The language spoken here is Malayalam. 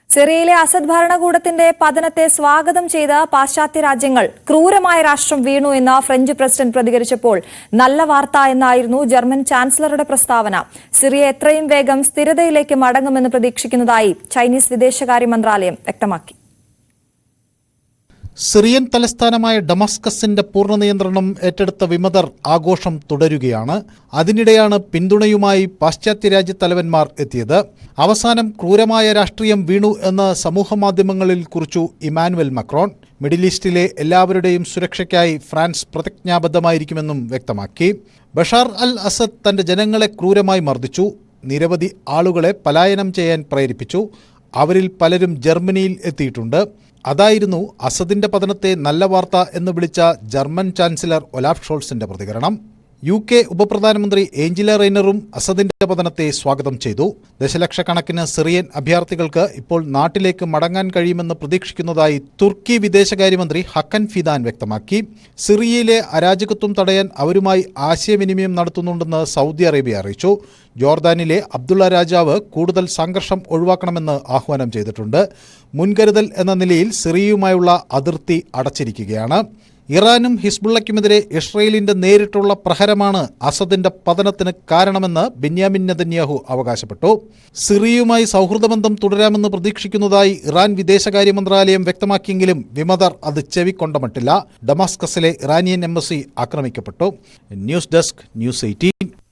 സിറിയയിലെ അസദ് ഭരണകൂടത്തിന്റെ പതനത്തെ സ്വാഗതം ചെയ്ത പാശ്ചാത്യ രാജ്യങ്ങൾ ക്രൂരമായ രാഷ്ട്രം വീണു എന്ന് ഫ്രഞ്ച് പ്രസിഡന്റ് പ്രതികരിച്ചപ്പോൾ നല്ല വാർത്ത എന്നായിരുന്നു ജർമ്മൻ ചാൻസലറുടെ പ്രസ്താവന. സിറിയ എത്രയും വേഗം സ്ഥിരതയിലേക്ക് മടങ്ങുമെന്ന് പ്രതീക്ഷിക്കുന്നതായി ചൈനീസ് വിദേശകാര്യ മന്ത്രാലയം വ്യക്തമാക്കി. സിറിയൻ തലസ്ഥാനമായ ഡമാസ്കസിന്റെ പൂർണ്ണ നിയന്ത്രണം ഏറ്റെടുത്ത വിമതർ ആഘോഷം തുടരുകയാണ്. അതിനിടെയാണ് പിന്തുണയുമായി പാശ്ചാത്യ രാജ്യത്തലവന്മാർ എത്തിയത്. അവസാനം ക്രൂരമായ രാഷ്ട്രീയം വീണു എന്ന് സമൂഹമാധ്യമങ്ങളിൽ കുറിച്ചു ഇമാനുവൽ മക്രോൺ. മിഡിൽ ഈസ്റ്റിലെ എല്ലാവരുടെയും സുരക്ഷയ്ക്കായി ഫ്രാൻസ് പ്രതിജ്ഞാബദ്ധമായിരിക്കുമെന്നും വ്യക്തമാക്കി. ബഷാർ അൽ അസദ് തന്റെ ജനങ്ങളെ ക്രൂരമായി മർദ്ദിച്ചു. നിരവധി ആളുകളെ പലായനം ചെയ്യാൻ പ്രേരിപ്പിച്ചു. അവരിൽ പലരും ജർമ്മനിയിൽ എത്തിയിട്ടുണ്ട്. അതായിരുന്നു അസദിന്റെ പതനത്തെ നല്ല വാർത്ത എന്ന് വിളിച്ച ജർമ്മൻ ചാൻസലർ ഒലാഫ് ഷോൾസിന്റെ പ്രതികരണം. UK ഉപപ്രധാനമന്ത്രി ഏഞ്ചല റെയ്നറും അസദിന്റെ പതനത്തെ സ്വാഗതം ചെയ്തു. ദശലക്ഷക്കണക്കിന് സിറിയൻ അഭയാർത്ഥികൾക്ക് ഇപ്പോൾ നാട്ടിലേക്ക് മടങ്ങാൻ കഴിയുമെന്ന് പ്രതീക്ഷിക്കുന്നതായി തുർക്കി വിദേശകാര്യമന്ത്രി ഹക്കൻ ഫിദാൻ വ്യക്തമാക്കി. സിറിയയിലെ അരാജകത്വം തടയാൻ അവരുമായി ആശയവിനിമയം നടത്തുന്നുണ്ടെന്ന് സൗദി അറേബ്യ അറിയിച്ചു. ജോർദാനിലെ അബ്ദുള്ള രാജാവ് കൂടുതൽ സംഘർഷം ഒഴിവാക്കണമെന്ന് ആഹ്വാനം ചെയ്തിട്ടുണ്ട്. മുൻകരുതൽ എന്ന നിലയിൽ സിറിയയുമായുള്ള അതിർത്തി അടച്ചിരിക്കുകയാണ്. ഇറാനും ഹിസ്ബുള്ളയ്ക്കുമെതിരെ ഇസ്രയേലിന്റെ നേരിട്ടുള്ള പ്രഹരമാണ് അസദിന്റെ പതനത്തിന് കാരണമെന്ന് ബെന്യാമിൻ നെതന്യാഹു അവകാശപ്പെട്ടു. സിറിയയുമായി സൗഹൃദബന്ധം തുടരാമെന്ന് പ്രതീക്ഷിക്കുന്നതായി ഇറാൻ വിദേശകാര്യ മന്ത്രാലയം വ്യക്തമാക്കിയെങ്കിലും വിമതർ അത് ചെവിക്കൊണ്ടമട്ടില്ല. ഡമാസ്കസിലെ ഇറാനിയൻ എംബസി ആക്രമിക്കപ്പെട്ടു. News desk, news 18.